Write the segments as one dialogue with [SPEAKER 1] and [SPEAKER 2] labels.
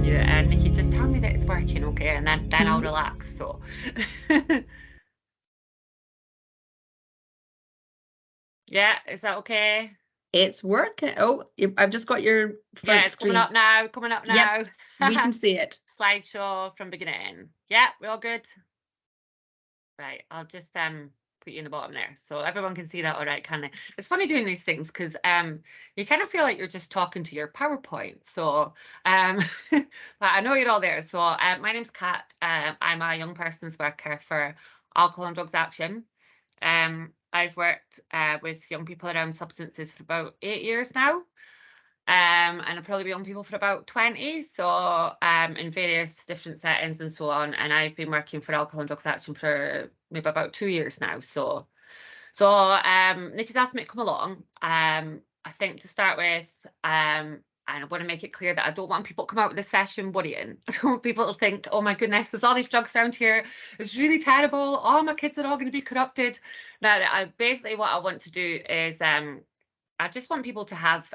[SPEAKER 1] you. And Nikki, just tell me that it's working, okay? And then I'll relax. So yeah, is that okay?
[SPEAKER 2] It's working. Oh, I've just got your front
[SPEAKER 1] Yeah, it's coming
[SPEAKER 2] screen.
[SPEAKER 1] up now. Coming up
[SPEAKER 2] Yep,
[SPEAKER 1] now.
[SPEAKER 2] we can see it.
[SPEAKER 1] Slideshow from beginning. Yeah, we're all good. Right, I'll just put you in the bottom there so everyone can see that all right, can they? It's funny doing these things because you kind of feel like you're just talking to your PowerPoint. So but I know you're all there. So my name's Kat. I'm a young person's worker for Alcohol and Drugs Action. I've worked with young people around substances for about 8 years now. And I've probably been young people for about 20, so in various different settings and so on. And I've been working for Alcohol and Drugs Action for maybe about 2 years now. So Nikki's asked me to come along. I think to start with, and I want to make it clear that I don't want people to come out of this session worrying. I don't want people to think, oh my goodness, there's all these drugs around here. It's really terrible. All my kids are all going to be corrupted. Now, basically what I want to do is I just want people to have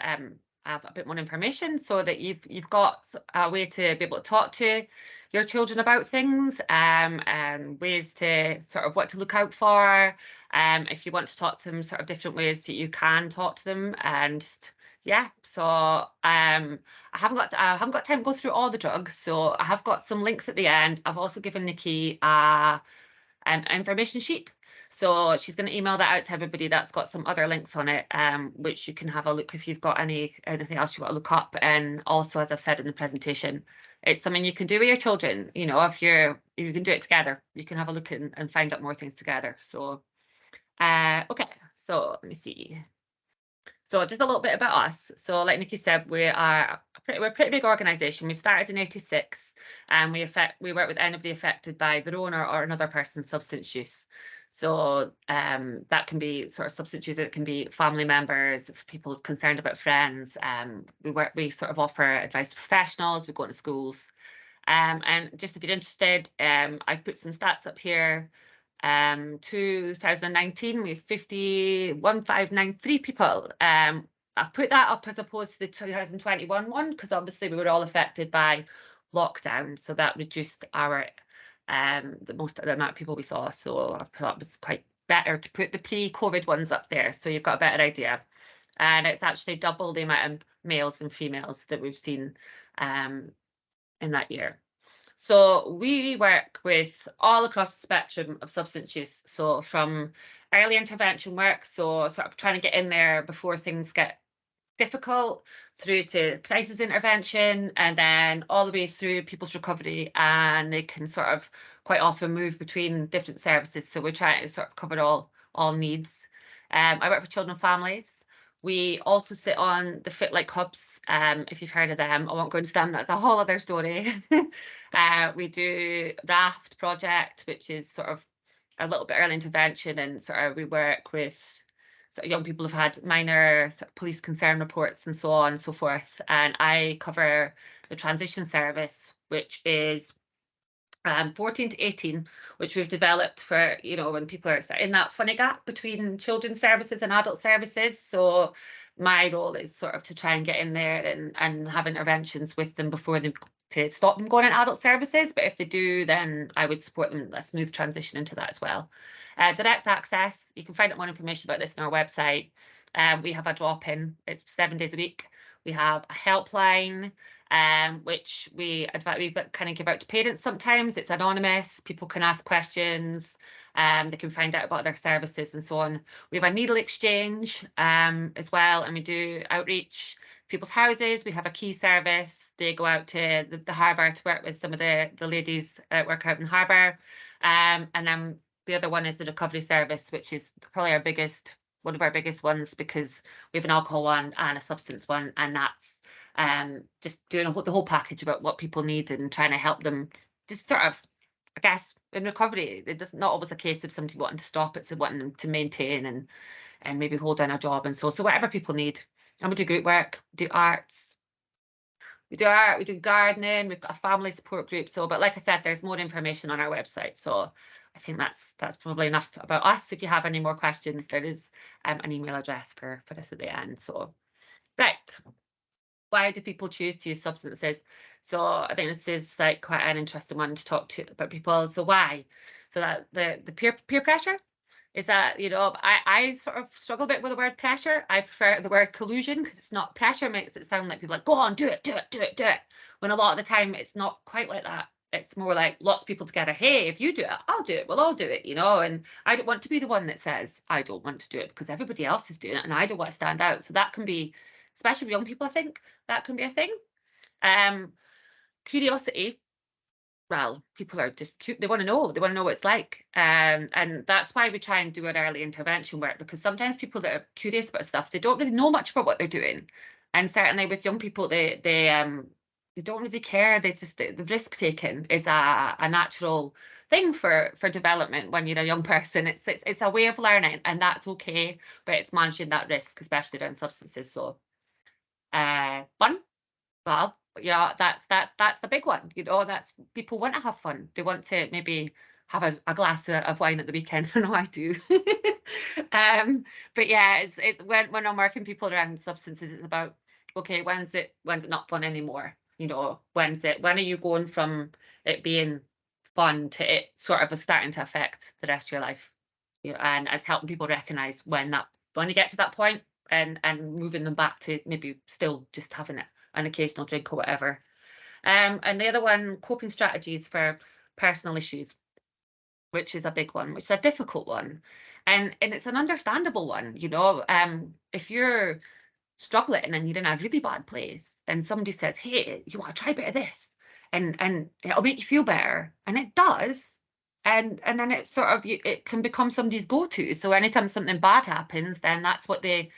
[SPEAKER 1] a bit more information so that you've got a way to be able to talk to your children about things, and ways to sort of what to look out for. If you want to talk to them, sort of different ways that you can talk to them, and just yeah. So I haven't got time to go through all the drugs, so I have got some links at the end. I've also given Nikki an information sheet. So she's going to email that out to everybody. That's got some other links on it, which you can have a look if you've got anything else you want to look up. And also, as I've said in the presentation, it's something you can do with your children. You know, if you can do it together, you can have a look and find out more things together. So, okay. So let me see. So just a little bit about us. So like Nikki said, we're a pretty big organisation. We started in '86, and we work with anybody affected by their own or another person's substance use. So that can be sort of substance use, it can be family members, people concerned about friends. We sort of offer advice to professionals, we go into schools. And just if you're interested, I've put some stats up here. 2019, we have 51,593 people. I put that up as opposed to the 2021 one because obviously we were all affected by lockdown, so that reduced our the amount of people we saw. So I thought it was quite better to put the pre-COVID ones up there, so you've got a better idea. And it's actually double the amount of males and females that we've seen in that year. So we work with all across the spectrum of substance use. So from early intervention work, so sort of trying to get in there before things get difficult, through to crisis intervention, and then all the way through people's recovery. And they can sort of quite often move between different services. So we're trying to sort of cover all needs. I work for children and families. We also sit on the Fit Like hubs, if you've heard of them. I won't go into them, that's a whole other story. We do RAFT project, which is sort of a little bit early intervention, and sort of we work with sort of young people who've had minor sort of police concern reports and so on and so forth. And I cover the transition service, which is 14 to 18, which we've developed for, you know, when people are in that funny gap between children's services and adult services. So my role is sort of to try and get in there and have interventions with them before they to stop them going in adult services. But if they do, then I would support them a smooth transition into that as well. Direct access, you can find out more information about this on our website. We have a drop-in, it's 7 days a week. We have a helpline, which we kind of give out to parents sometimes. It's anonymous, people can ask questions, they can find out about other services and so on. We have a needle exchange as well, and we do outreach people's houses. We have a key service. They go out to the harbour to work with some of the ladies work out in harbour. And then the other one is the recovery service, which is probably one of our biggest ones, because we have an alcohol one and a substance one, and that's just doing the whole package about what people need and trying to help them just sort of, I guess, in recovery. It's not always a case of somebody wanting to stop, it's wanting them to maintain and maybe hold down a job. And so whatever people need. And we do group work, do arts, we do art, we do gardening, we've got a family support group. So, but like I said, there's more information on our website. So I think that's probably enough about us. If you have any more questions, there is an email address for this at the end. So, right. why do people choose to use substances? So I think this is like quite an interesting one to talk to about people. So why? So that the peer pressure is that, you know, I sort of struggle a bit with the word pressure. I prefer the word collusion because it's not pressure, makes it sound like people like, go on, do it, do it, do it, do it. When a lot of the time it's not quite like that. It's more like lots of people together. Hey, if you do it, I'll do it. We'll all do it, you know. And I don't want to be the one that says I don't want to do it because everybody else is doing it and I don't want to stand out. So that can be, especially with young people, I think that can be a thing. Curiosity. Well, people are just cute. They want to know. They want to know what it's like. And that's why we try and do our early intervention work, because sometimes people that are curious about stuff, they don't really know much about what they're doing. And certainly with young people, they don't really care. They just, the risk taking is a natural thing for development when you're a young person. It's a way of learning, and that's okay, but it's managing that risk, especially around substances. So fun. Well, yeah, that's the big one. You know, that's, people want to have fun. They want to maybe have a glass of wine at the weekend. I know I do. But yeah, it's when I'm working people around substances, it's about, okay, when's it not fun anymore? You know, when are you going from it being fun to it sort of starting to affect the rest of your life? You know, and it's helping people recognize when you get to that point, and moving them back to maybe still just having it an occasional drink or whatever. And the other one, coping strategies for personal issues, which is a big one, which is a difficult one. And it's an understandable one, you know. If you're struggling and you're in a really bad place and somebody says, hey, you want to try a bit of this, and it'll make you feel better, and it does, and then it's sort of, it can become somebody's go-to. So anytime something bad happens, then that's what they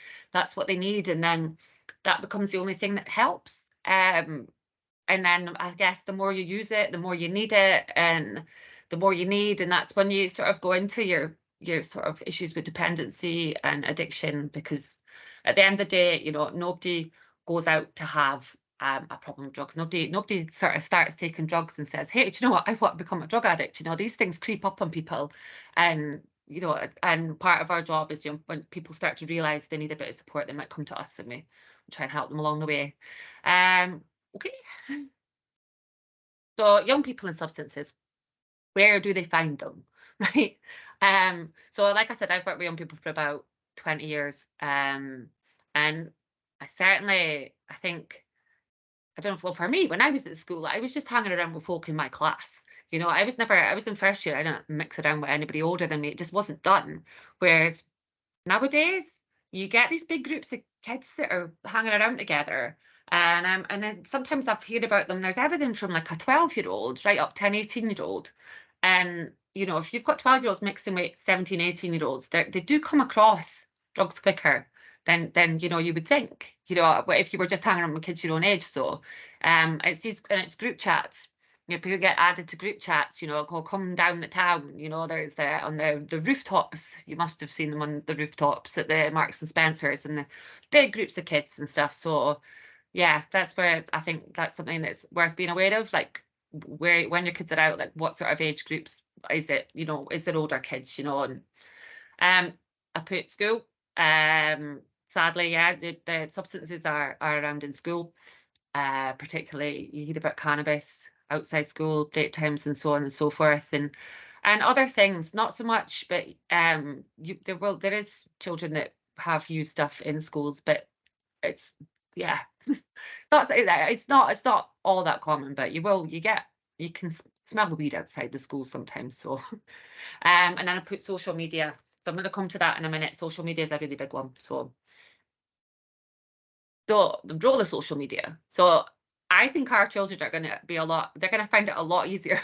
[SPEAKER 1] need, and then that becomes the only thing that helps. And then I guess the more you use it, the more you need it, and the more you need, and that's when you sort of go into your sort of issues with dependency and addiction, because at the end of the day, you know, nobody goes out to have a problem with drugs. Nobody sort of starts taking drugs and says, hey, do you know what, I want to become a drug addict. You know, these things creep up on people, and you know, and part of our job is, you know, when people start to realize they need a bit of support, they might come to us, and we try and help them along the way. Okay. So young people and substances, where do they find them, right? So like I said, I've worked with young people for about 20 years. And I think, I don't know, well, for me, when I was at school, I was just hanging around with folk in my class. You know, I was in first year, I didn't mix around with anybody older than me. It just wasn't done. Whereas nowadays, you get these big groups of kids that are hanging around together. And then sometimes I've heard about them. There's everything from like a 12-year-old right up to an 18-year-old. And, you know, if you've got 12-year-olds mixing with 17, 18-year-olds, they do come across drugs quicker than you know, you would think, you know, if you were just hanging around with kids your own age. So it's group chats. You know, people get added to group chats, you know, go come down to town, you know, there's on the rooftops. You must have seen them on the rooftops at the Marks and Spencers, and the big groups of kids and stuff. So yeah, that's where I think that's something that's worth being aware of, like where, when your kids are out, like what sort of age groups is it, you know, is it older kids, you know. And I put school. Sadly, yeah, the substances are around in school. Particularly you hear about cannabis outside school, break times and so on and so forth, and other things, not so much, but there is children that have used stuff in schools, but it's, yeah, not saying that it's not all that common, but you can smell the weed outside the school sometimes. So and then I put social media, so I'm going to come to that in a minute. Social media is a really big one. So the role of social media. So I think our children are going to they're going to find it a lot easier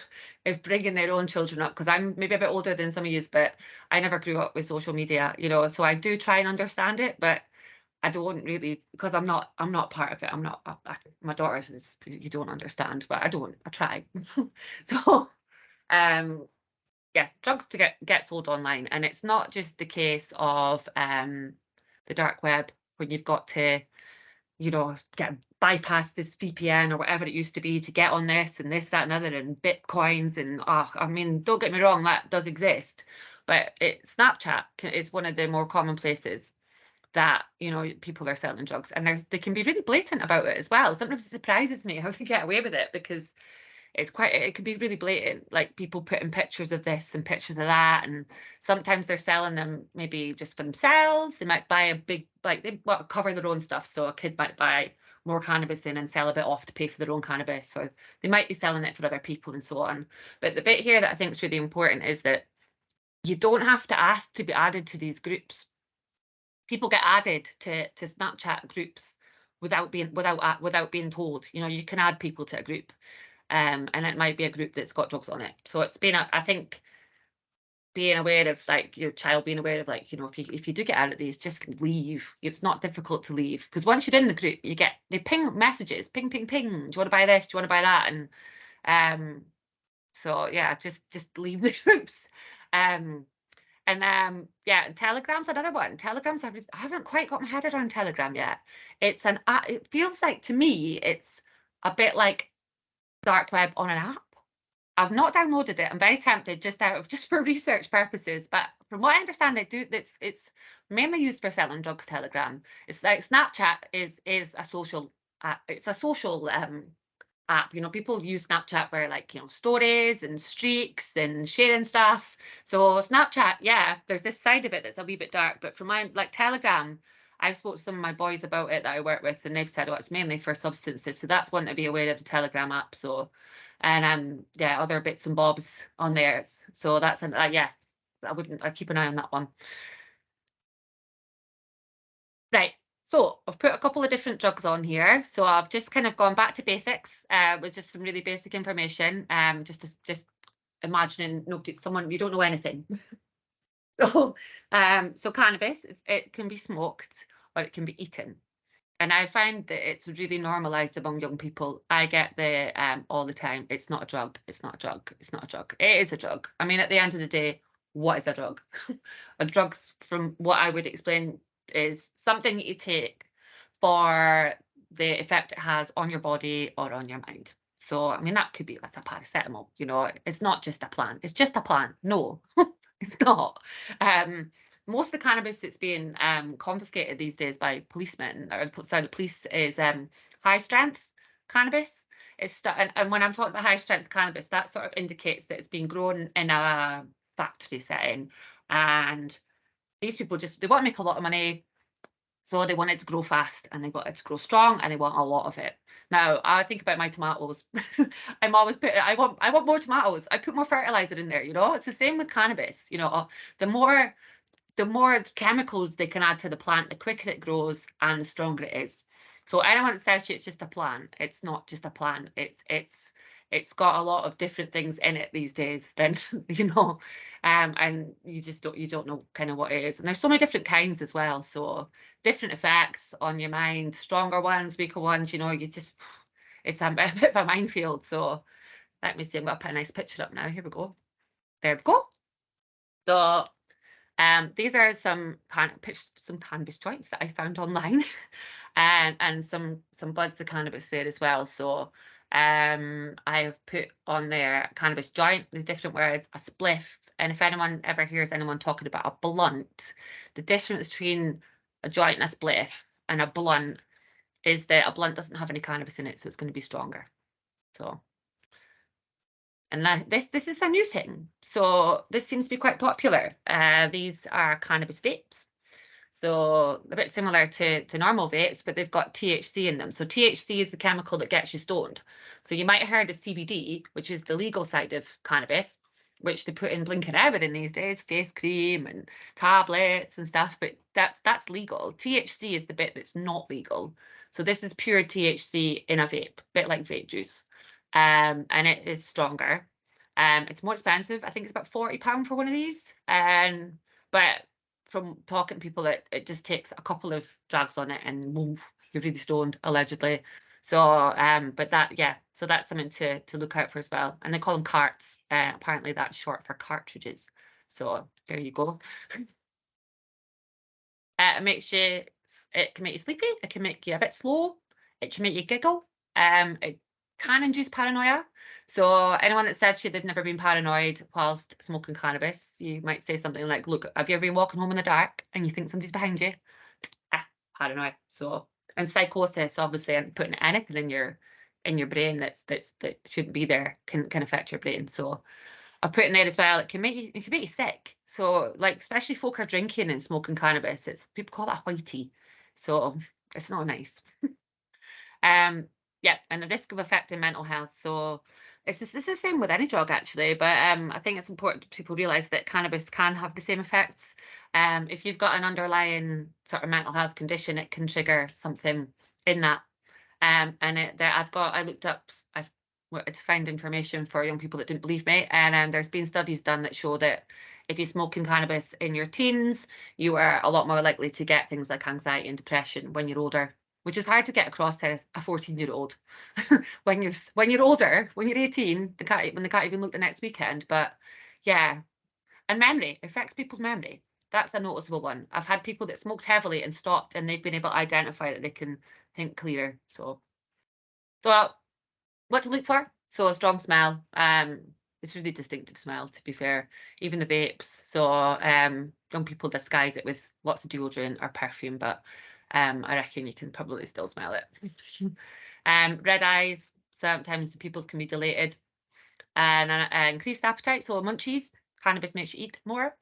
[SPEAKER 1] if bringing their own children up, because I'm maybe a bit older than some of you, but I never grew up with social media, you know, so I do try and understand it, but I don't really, because I'm not part of it. I'm not, my daughter says, you don't understand, but I try. So, yeah, drugs to get sold online. And it's not just the case of the dark web, when you've got to, you know, bypass this VPN or whatever it used to be to get on this and this, that, and other, and bitcoins. And I mean, don't get me wrong, that does exist, but Snapchat is one of the more common places. that, you know, people are selling drugs, and they can be really blatant about it as well. Sometimes it surprises me how they get away with it, because it can be really blatant, like people putting pictures of this and pictures of that, and sometimes they're selling them maybe just for themselves. They might buy a big, like, they want to cover their own stuff, so a kid might buy more cannabis in and sell a bit off to pay for their own cannabis, or they might be selling it for other people and so on. But the bit here that I think is really important is that you don't have to ask to be added to these groups. People get added to Snapchat groups without being told. You know, you can add people to a group, and it might be a group that's got drugs on it. So it's been, I think, being aware of, like, your child being aware of, like, you know, if you do get out of these, just leave. It's not difficult to leave, because once you're in the group, they ping messages, ping, ping, ping. Do you want to buy this? Do you want to buy that? And so yeah, just leave the groups. Yeah, and Telegram's another one. Telegram's, I haven't quite got my head around Telegram yet. It feels like, to me, it's a bit like dark web on an app. I've not downloaded it. I'm very tempted, just for research purposes. But from what I understand, it's mainly used for selling drugs. Telegram. It's like Snapchat is a social it's a social app. You know, people use Snapchat for, like, you know, stories and streaks and sharing stuff. So Snapchat, yeah, there's this side of it that's a wee bit dark. But for like Telegram, I've spoken to some of my boys about it that I work with, and they've said, oh, it's mainly for substances. So that's one to be aware of, the Telegram app. So, and yeah, other bits and bobs on there. So that's yeah, I'd keep an eye on that one. Right. So I've put a couple of different drugs on here. So I've just kind of gone back to basics, with just some really basic information. Just imagining someone, you don't know anything. So, so cannabis, it can be smoked or it can be eaten. And I find that it's really normalized among young people. I get all the time, it's not a drug, it's not a drug, it's not a drug. It is a drug. I mean, at the end of the day, what is a drug? A drug's, from what I would explain, is something that you take for the effect it has on your body or on your mind. So, I mean, that's a paracetamol, you know, it's not just a plant. It's just a plant. No, it's not. Most of the cannabis that's being confiscated these days by policemen, or sorry, the police, is high strength cannabis. And when I'm talking about high strength cannabis, that sort of indicates that it's being grown in a factory setting, and these people they want to make a lot of money. So they want it to grow fast, and they want it to grow strong, and they want a lot of it. Now, I think about my tomatoes. I want more tomatoes. I put more fertilizer in there, you know? It's the same with cannabis, you know. The more chemicals they can add to the plant, the quicker it grows and the stronger it is. So anyone that says it's just a plant, it's not just a plant. It's got a lot of different things in it these days. Then you know, and you don't know kind of what it is. And there's so many different kinds as well. So different effects on your mind, stronger ones, weaker ones. You know, it's a bit of a minefield. So let me see. I'm going to put a nice picture up now. Here we go. There we go. So these are some cannabis joints that I found online, and some buds of cannabis there as well. So I have put on there cannabis joint. There's different words, a spliff, and if anyone ever hears anyone talking about a blunt, the difference between a joint and a spliff and a blunt is that a blunt doesn't have any cannabis in it, so it's going to be stronger. So. And this is a new thing. So this seems to be quite popular. These are cannabis vapes. So a bit similar to normal vapes, but they've got THC in them. So THC is the chemical that gets you stoned. So you might have heard of CBD, which is the legal side of cannabis, which they put in blinking everything these days, face cream and tablets and stuff, but that's legal. THC is the bit that's not legal. So this is pure THC in a vape, bit like vape juice. And it is stronger. It's more expensive. I think it's about £40 for one of these. But from talking to people, it just takes a couple of drags on it and move, you're really stoned, allegedly. So, so that's something to look out for as well. And they call them carts. Apparently that's short for cartridges. So there you go. It can make you sleepy. It can make you a bit slow. It can make you giggle. It can induce paranoia. So anyone that says they've never been paranoid whilst smoking cannabis, you might say something like, look, have you ever been walking home in the dark and you think somebody's behind you? paranoia. So, and psychosis, obviously, and putting anything in your brain that shouldn't be there can affect your brain. So I've put in there as well, it can make you sick. So like, especially folk are drinking and smoking cannabis, it's people call that whitey. So it's not nice. Yeah, and the risk of affecting mental health. So this is the same with any drug actually, but I think it's important that people realise that cannabis can have the same effects. If you've got an underlying sort of mental health condition, it can trigger something in that. And I looked up, I've wanted to find information for young people that didn't believe me, and there's been studies done that show that if you're smoking cannabis in your teens, you are a lot more likely to get things like anxiety and depression when you're older, which is hard to get across to a 14-year-old. when you're older, when you're 18, they can't even look the next weekend. But yeah, and memory, it affects people's memory. That's a noticeable one. I've had people that smoked heavily and stopped, and they've been able to identify that they can think clearer. So what to look for? So a strong smell. It's really distinctive smell, to be fair. Even the vapes. So young people disguise it with lots of deodorant or perfume, but I reckon you can probably still smell it. Red eyes. Sometimes the pupils can be dilated. And increased appetite. So munchies. Cannabis makes you eat more.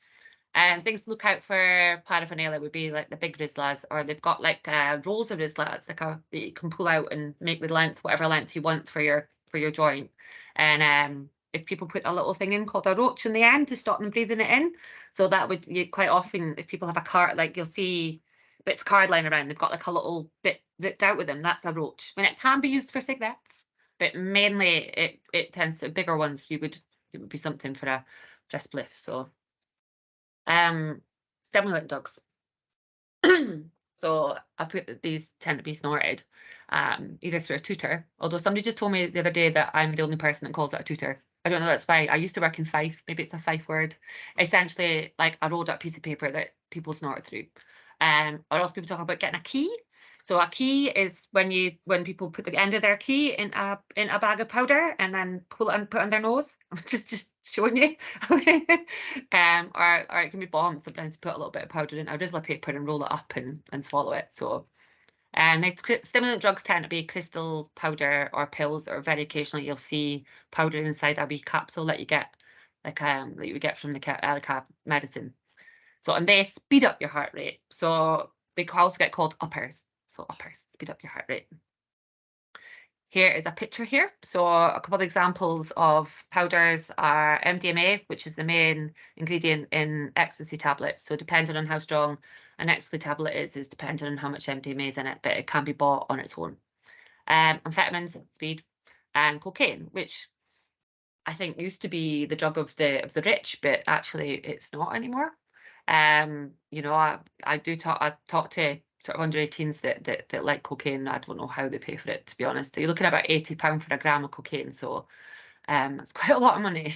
[SPEAKER 1] And things to look out for paraphernalia would be like the big Rizlas, or they've got like rolls of Rizlas, like that you can pull out and make with length, whatever length you want for your joint. And if people put a little thing in called a roach in the end to stop them breathing it in, so that would, quite often if people have a card, like you'll see bits of card lying around, they've got like a little bit ripped out with them. That's a roach. I mean, it can be used for cigarettes, but mainly it tends to bigger ones. It would be something for a spliff. So. Stimulant drugs. So I put that these tend to be snorted, either through a tutor. Although somebody just told me the other day that I'm the only person that calls it a tutor. I don't know, that's why. I used to work in Fife. Maybe it's a Fife word. Essentially, like a rolled up piece of paper that people snort through. Or else people talk about getting a key. So a key is when people put the end of their key in a bag of powder and then pull it and put it on their nose. I'm just showing you. Or it can be bombs. Sometimes you put a little bit of powder in a Rizla paper and roll it up and swallow it. So and stimulant drugs tend to be crystal powder or pills, or very occasionally you'll see powder inside a wee capsule that you get, like that you would get from the medicine. So, and they speed up your heart rate. So they also get called uppers. So uppers speed up your heart rate. Here is a picture here. So a couple of examples of powders are MDMA, which is the main ingredient in ecstasy tablets. So depending on how strong an ecstasy tablet is dependent on how much MDMA is in it, but it can be bought on its own. Amphetamines, speed, and cocaine, which I think used to be the drug of the rich, but actually it's not anymore. You know, I talk to sort of under 18s that like cocaine. I don't know how they pay for it, to be honest. You're looking at about £80 for a gram of cocaine, so it's quite a lot of money.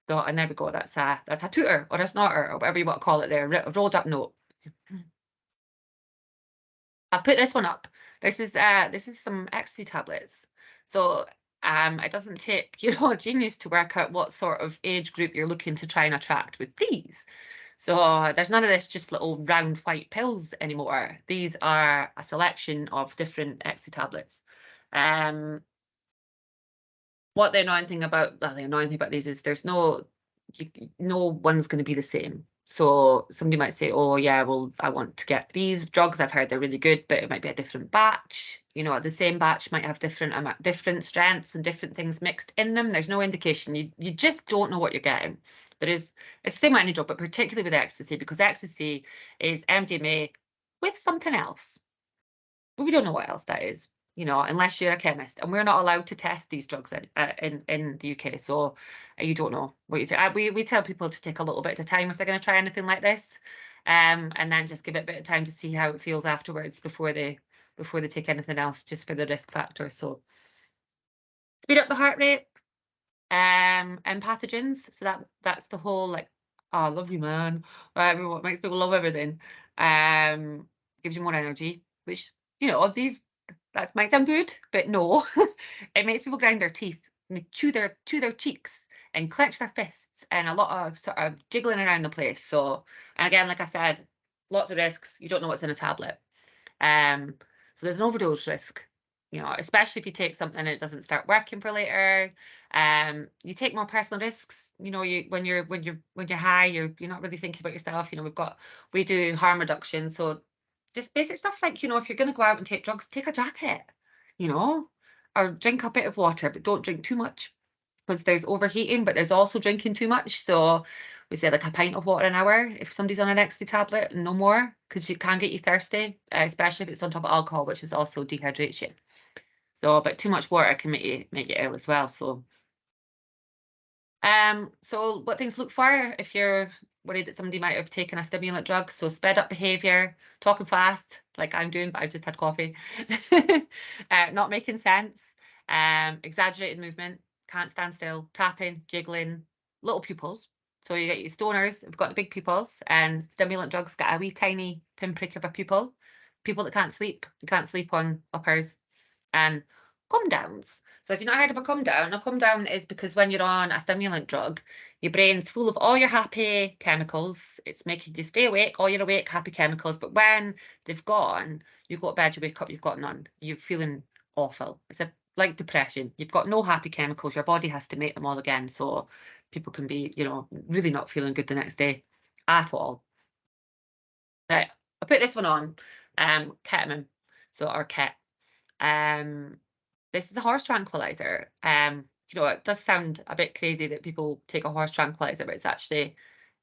[SPEAKER 1] So and there we go. That's a tutor or a snorter or whatever you want to call it there. A rolled up note. I put this one up. This is some ecstasy tablets. So it doesn't take, a genius to work out what sort of age group you're looking to try and attract with these. So there's none of this just little round white pills anymore. These are a selection of different ecstasy tablets. What the annoying thing about these is there's no one's going to be the same. So somebody might say, oh yeah, well, I want to get these drugs. I've heard they're really good, but it might be a different batch. The same batch might have different strengths and different things mixed in them. There's no indication. You just don't know what you're getting. It's the same with any drug, but particularly with ecstasy, because ecstasy is MDMA with something else. But we don't know what else that is, unless you're a chemist, and we're not allowed to test these drugs in the UK. So you don't know what you take. We tell people to take a little bit of time if they're going to try anything like this, and then just give it a bit of time to see how it feels afterwards before they take anything else, just for the risk factor. So speed up the heart rate, and pathogens. So that's the whole like, oh, I love you, man. What makes people love everything. Gives you more energy, which that might sound good, but no. It makes people grind their teeth and chew their cheeks and clench their fists, and a lot of sort of jiggling around the place. So, and again, like I said, lots of risks. You don't know what's in a tablet. So there's an overdose risk, you know, especially if you take something and it doesn't start working for later. You take more personal risks, you know, when you're high, you're not really thinking about yourself. You know, we do harm reduction. So just basic stuff like, you know, if you're going to go out and take drugs, take a jacket, you know, or drink a bit of water, but don't drink too much, because there's overheating, but there's also drinking too much. So we say like a pint of water an hour if somebody's on an ecstasy tablet, no more, because you can get you thirsty, especially if it's on top of alcohol, which is also dehydration. So, but too much water can make you ill as well. So what things to look for if you're worried that somebody might have taken a stimulant drug? So sped up behavior, talking fast, like I'm doing, but I've just had coffee, not making sense, exaggerated movement, can't stand still, tapping, jiggling, little pupils. So you get your stoners, we've got the big pupils, and stimulant drugs get a wee tiny pinprick of a pupil. People that can't sleep, you can't sleep on uppers, and come downs. So if you've not heard of a come down is because when you're on a stimulant drug, your brain's full of all your happy chemicals. It's making you stay awake, all your awake, happy chemicals. But when they've gone, you go to bed, you wake up, you've got none. You're feeling awful. It's like depression. You've got no happy chemicals. Your body has to make them all again. So people can be, you know, really not feeling good the next day at all. Right, I put this one on, ketamine, so or ket. This is a horse tranquilizer. You know, it does sound a bit crazy that people take a horse tranquilizer, but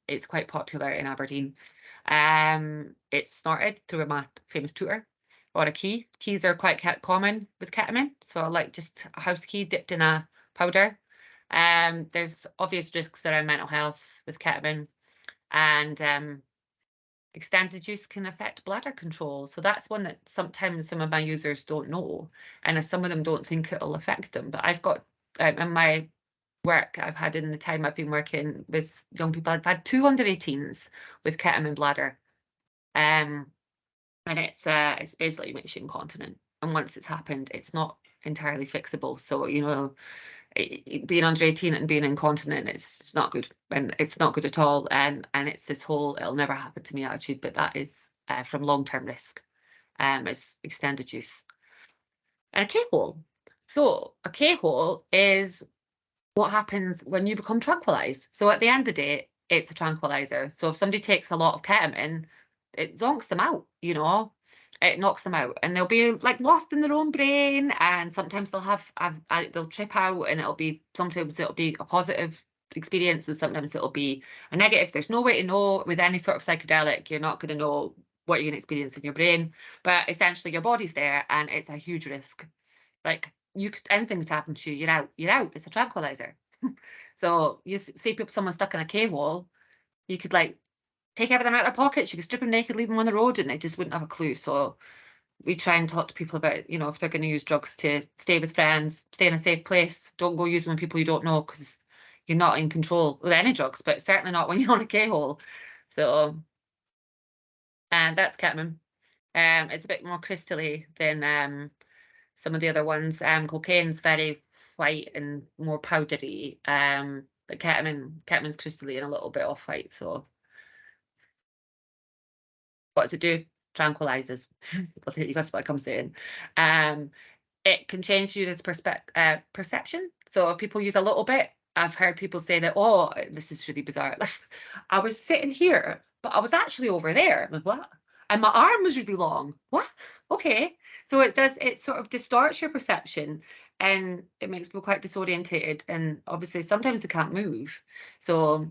[SPEAKER 1] it's quite popular in Aberdeen. It's snorted through a famous tutor or a key. Keys are quite common with ketamine, so like just a house key dipped in a powder. There's obvious risks around mental health with ketamine, and extended use can affect bladder control. So that's one that sometimes some of my users don't know, and some of them don't think it'll affect them. But I've got in my work I've had in the time I've been working with young people, I've had 2 under 18s with ketamine bladder, and it's basically makes you incontinent. And once it's happened, it's not entirely fixable. So you know, being under 18 and being incontinent, it's not good, and it's not good at all, and it's this whole it'll never happen to me attitude, but that is from long-term risk. It's extended use. And a K-hole. So a K-hole is what happens when you become tranquilized. So at the end of the day, it's a tranquilizer. So if somebody takes a lot of ketamine, it zonks them out, you know, it knocks them out, and they'll be like lost in their own brain, and sometimes they'll they'll trip out, and sometimes it'll be a positive experience, and sometimes it'll be a negative. There's no way to know with any sort of psychedelic. You're not going to know what you're going to experience in your brain, but essentially your body's there, and it's a huge risk. Like anything could happen to you, you're out. It's a tranquilizer. So you see someone stuck in a K-hole, you could like take everything out of their pockets, you could strip them naked, leave them on the road, and they just wouldn't have a clue. So we try and talk to people about, you know, if they're going to use drugs, to stay with friends, stay in a safe place. Don't go use them with people you don't know, because you're not in control with any drugs, but certainly not when you're on a K-hole. So, and that's ketamine. It's a bit more crystally than some of the other ones. Cocaine's very white and more powdery. But ketamine's crystally and a little bit off white. So what does it do? Tranquilizes. I think that's what I'm saying. It can change users' perception. So if people use a little bit, I've heard people say that, oh, this is really bizarre. I was sitting here, but I was actually over there. I'm like, what? And my arm was really long. What? Okay. So it sort of distorts your perception, and it makes people quite disorientated. And obviously sometimes they can't move. So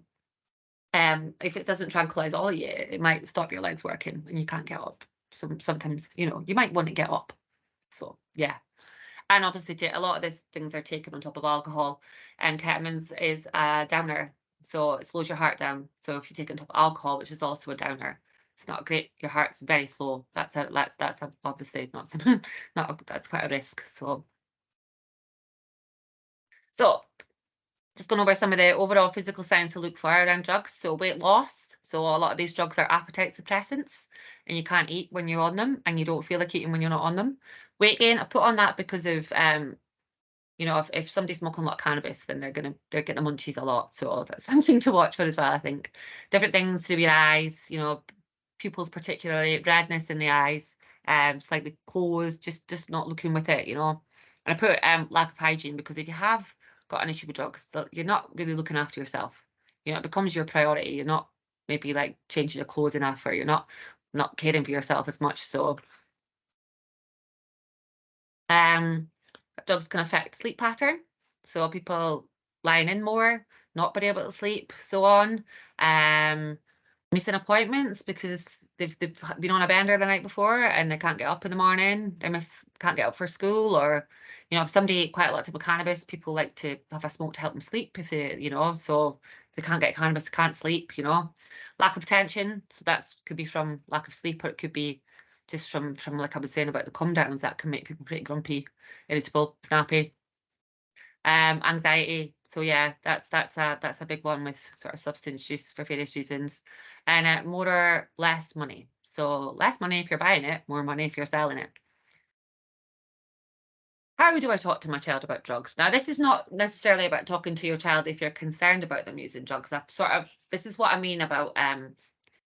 [SPEAKER 1] if it doesn't tranquilize all of you, it might stop your legs working and you can't get up. Sometimes, you know, you might want to get up. So yeah. And obviously a lot of these things are taken on top of alcohol, and ketamine is a downer. So it slows your heart down. So if you take on top of alcohol, which is also a downer, it's not great. Your heart's very slow. That's obviously not that's quite a risk. So just going over some of the overall physical signs to look for around drugs. So weight loss. So a lot of these drugs are appetite suppressants, and you can't eat when you're on them, and you don't feel like eating when you're not on them. Weight gain, I put on that because of you know, if somebody's smoking a lot of cannabis, then they're getting the munchies a lot. So that's something to watch for as well, I think. Different things to do with your eyes, you know, pupils particularly, redness in the eyes, slightly closed, just not looking with it, you know. And I put lack of hygiene, because if you have got an issue with drugs, you're not really looking after yourself. You know, it becomes your priority. You're not maybe like changing your clothes enough, or you're not caring for yourself as much. So drugs can affect sleep pattern. So people lying in more, not being able to sleep, so on. Missing appointments because they've been on a bender the night before and they can't get up in the morning. They can't get up for school, or if somebody ate quite a lot of cannabis, people like to have a smoke to help them sleep if they, so if they can't get cannabis, they can't sleep. Lack of attention, so that could be from lack of sleep, or it could be just from like I was saying about the come downs, that can make people pretty grumpy, irritable, snappy. Anxiety. So yeah, that's a big one with sort of substance use for various reasons. And more or less money. So less money if you're buying it, more money if you're selling it. How do I talk to my child about drugs? Now, this is not necessarily about talking to your child if you're concerned about them using drugs. This is what I mean about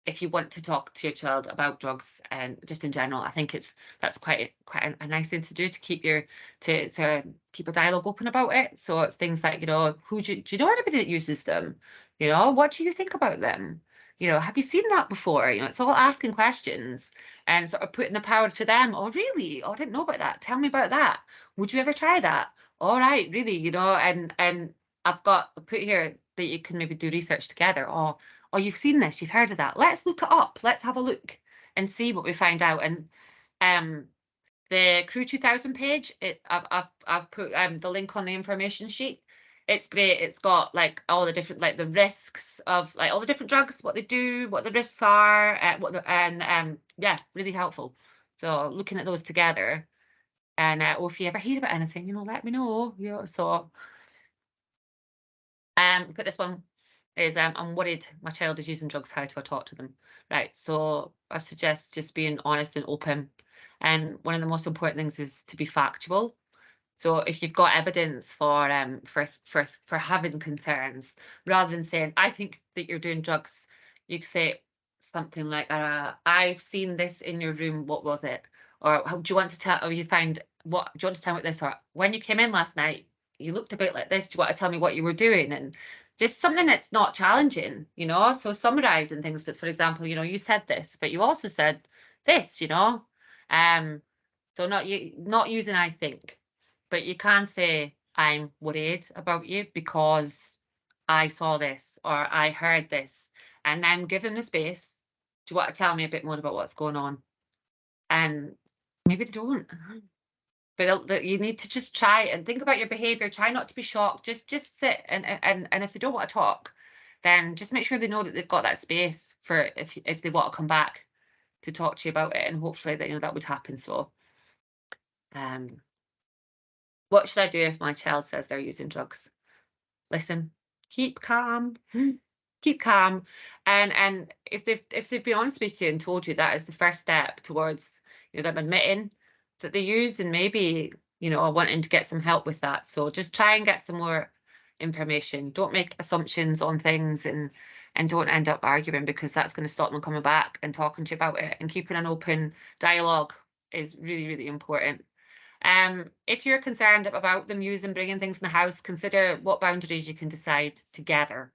[SPEAKER 1] if you want to talk to your child about drugs and just in general. I think that's quite a nice thing to do, to keep to keep a dialogue open about it. So it's things like, who do you know anybody that uses them? What do you think about them? Have you seen that before? It's all asking questions and sort of putting the power to them. Oh, really? Oh, I didn't know about that. Tell me about that. Would you ever try that? All right, really, and I've put here that you can maybe do research together. Oh, you've seen this, you've heard of that. Let's look it up. Let's have a look and see what we find out. And the Crew 2000 page, I've put the link on the information sheet. It's great. It's got like all the different, like the risks of like all the different drugs, what they do, what the risks are, yeah, really helpful. So looking at those together, and or if you ever hear about anything, let me know. So put this one is I'm worried my child is using drugs. How do I talk to them? Right. So I suggest just being honest and open. And one of the most important things is to be factual. So if you've got evidence for having concerns, rather than saying, I think that you're doing drugs, you could say something like, I've seen this in your room, what was it? Or do you want to tell, or do you want to tell me this? Or when you came in last night, you looked a bit like this. Do you want to tell me what you were doing? And just something that's not challenging, so summarizing things. But for example, you said this, but you also said this, so not using I think. But you can say, I'm worried about you because I saw this or I heard this, and then give them the space. Do you want to tell me a bit more about what's going on? And maybe they don't. But you need to just try and think about your behavior. Try not to be shocked. Just sit, and if they don't want to talk, then just make sure they know that they've got that space for if they want to come back to talk to you about it, and hopefully that would happen. So what should I do if my child says they're using drugs? Listen, keep calm, keep calm. And if they've been honest with you and told you that is the first step towards them admitting that they use, and maybe wanting to get some help with that. So just try and get some more information. Don't make assumptions on things, and don't end up arguing, because that's going to stop them coming back and talking to you about it. And keeping an open dialogue is really, really important. If you're concerned about them using, bringing things in the house, consider what boundaries you can decide together.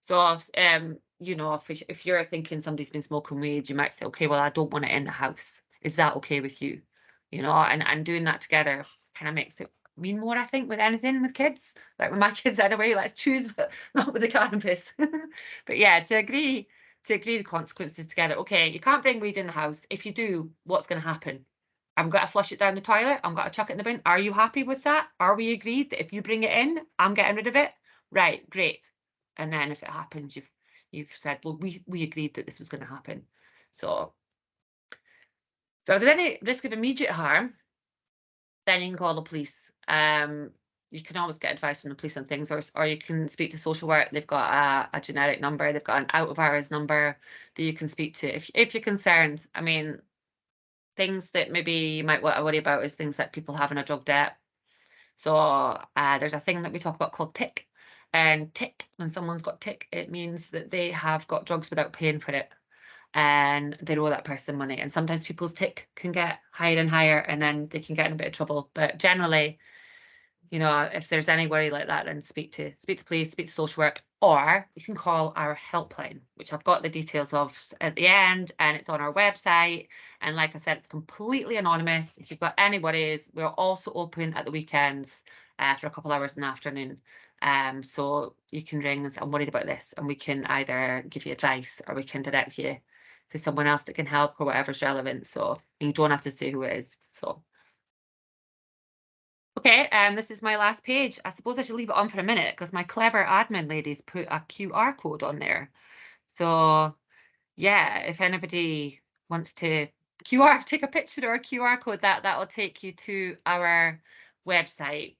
[SPEAKER 1] So, if you're thinking somebody's been smoking weed, you might say, okay, well, I don't want it in the house. Is that okay with you? And doing that together kind of makes it mean more, I think, with anything with kids. Like with my kids anyway, let's choose, but not with the cannabis. But yeah, to agree the consequences together. Okay, you can't bring weed in the house. If you do, what's going to happen? I'm going to flush it down the toilet. I'm going to chuck it in the bin. Are you happy with that? Are we agreed that if you bring it in, I'm getting rid of it? Right, great. And then if it happens, you've said, well, we agreed that this was going to happen. So if there's any risk of immediate harm, then you can call the police. You can always get advice from the police on things, or you can speak to social work. They've got a generic number. They've got an out of hours number that you can speak to if you're concerned. I mean, things that maybe you might want to worry about is things like people having a drug debt. So there's a thing that we talk about called TIC. And TIC, when someone's got TIC, it means that they have got drugs without paying for it. and they owe that person money. And sometimes people's tick can get higher and higher, and then they can get in a bit of trouble. But generally, you know, if there's any worry like that, then speak to police, speak to social work, or you can call our helpline, which I've got the details of at the end, and it's on our website. And like I said, it's completely anonymous. If you've got any worries, we're also open at the weekends for a couple hours in the afternoon. So you can ring and say, I'm worried about this, and we can either give you advice or we can direct you to someone else that can help or whatever's relevant. So you don't have to say who it is. So okay, this is my last page. I suppose I should leave it on for a minute because my clever admin ladies put a QR code on there. So yeah, if anybody wants to take a picture or a QR code, that will take you to our website,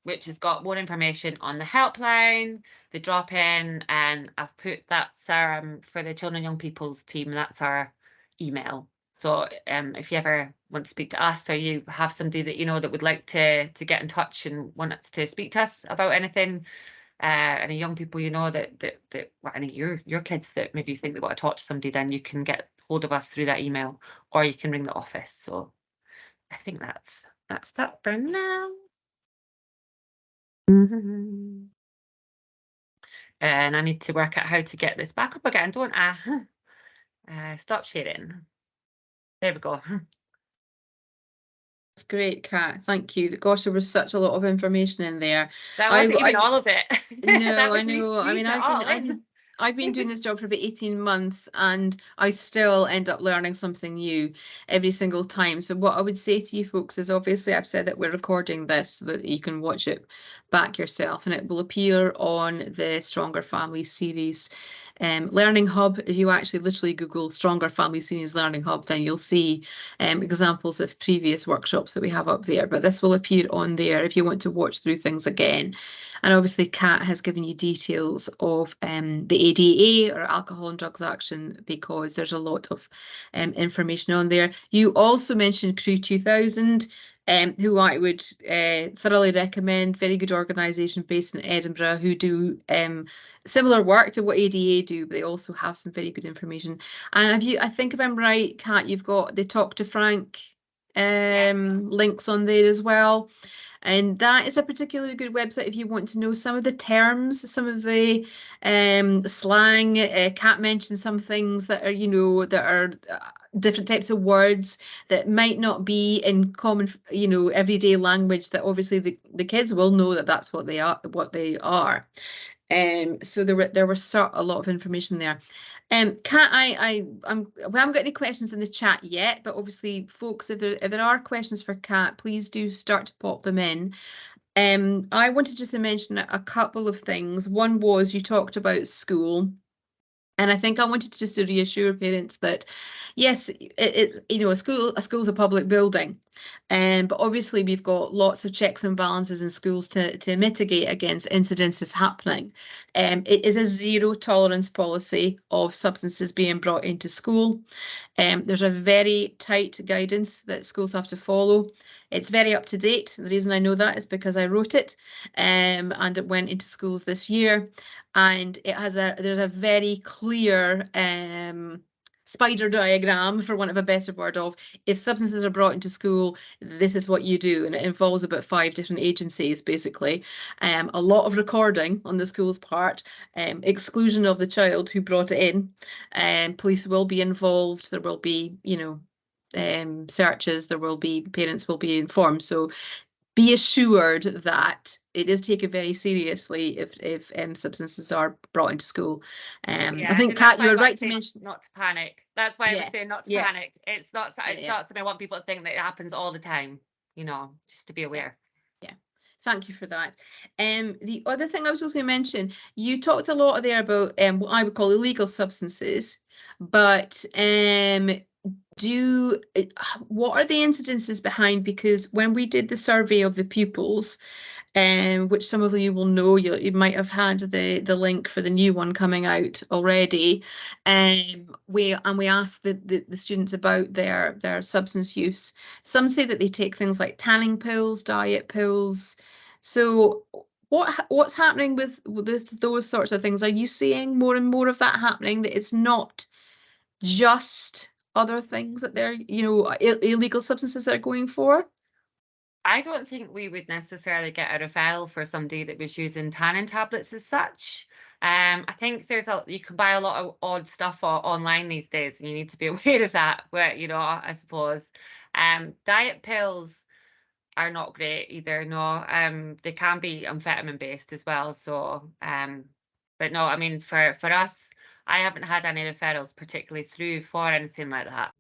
[SPEAKER 1] which has got more information on the helpline, the drop-in, and I've put that's for the Children and Young People's team, that's our email. So if you ever want to speak to us, or you have somebody that you know that would like to get in touch and want us to speak to us about anything, any young people you know that well, any your kids that maybe you think they want to talk to somebody, then you can get hold of us through that email, or you can ring the office. So I think that's that for now. And I need to work out how to get this back up again, don't I? Stop sharing. There we go.
[SPEAKER 2] That's great, Kat. Thank you. Gosh, there was such a lot of information in there.
[SPEAKER 1] That wasn't even all of it.
[SPEAKER 2] No, I
[SPEAKER 1] was me
[SPEAKER 2] know. I mean,
[SPEAKER 1] squeezing it all in.
[SPEAKER 2] I've been doing this job for about 18 months and I still end up learning something new every single time. So what I would say to you folks is, obviously I've said that we're recording this so that you can watch it back yourself, and it will appear on the Stronger Family Series Learning Hub. If you actually literally Google Stronger Family Series Learning Hub, then you'll see examples of previous workshops that we have up there. But this will appear on there if you want to watch through things again. And obviously Kat has given you details of the ADA, or Alcohol and Drugs Action, because there's a lot of information on there. You also mentioned Crew 2000, who I would thoroughly recommend. Very good organisation based in Edinburgh, who do similar work to what ADA do, but they also have some very good information. And have you, I think if I'm right, Kat, you've got the Talk to Frank links on there as well. And that is a particularly good website if you want to know some of the terms, some of the slang. Kat mentioned some things that are, you know, that are different types of words that might not be in common, you know, everyday language, that obviously the kids will know that that's what they are, So there was a lot of information there. Kat, we haven't got any questions in the chat yet, but obviously, folks, if there are questions for Kat, please do start to pop them in. I wanted just to mention a couple of things. One was, you talked about school. And I think I wanted to just to reassure parents that, yes, it's, you know, a school's a public building, but obviously we've got lots of checks and balances in schools to mitigate against incidences happening. It is a zero tolerance policy of substances being brought into school. There's a very tight guidance that schools have to follow. It's very up to date. The reason I know that is because I wrote it, and it went into schools this year, and there's a very clear spider diagram, for want of a better word, of if substances are brought into school, this is what you do, and it involves about 5 different agencies basically. A lot of recording on the school's part, exclusion of the child who brought it in, and police will be involved. There will be, you know, searches. There will be, parents will be informed. So be assured that it is taken very seriously if substances are brought into school.
[SPEAKER 1] Yeah,
[SPEAKER 2] I think, Kat, you were right to mention
[SPEAKER 1] not to panic. That's why I was saying not to panic. It's not something I want people to think that it happens all the time, you know, just to be aware.
[SPEAKER 2] Yeah. Thank you for that. The other thing I was just going to mention, you talked a lot there about what I would call illegal substances, but what are the incidences behind? Because when we did the survey of the pupils, which some of you will know, you might have had the link for the new one coming out already. We asked the students about their substance use. Some say that they take things like tanning pills, diet pills. So what's happening with those sorts of things? Are you seeing more and more of that happening, that it's not just other things that they're, illegal substances they're going for?
[SPEAKER 1] I don't think we would necessarily get a referral for somebody that was using tannin tablets as such. I think you can buy a lot of odd stuff online these days, and you need to be aware of that. Where, I suppose, diet pills are not great either. No, they can be amphetamine based as well. So, but no, I mean, for us, I haven't had any referrals particularly through for anything like that.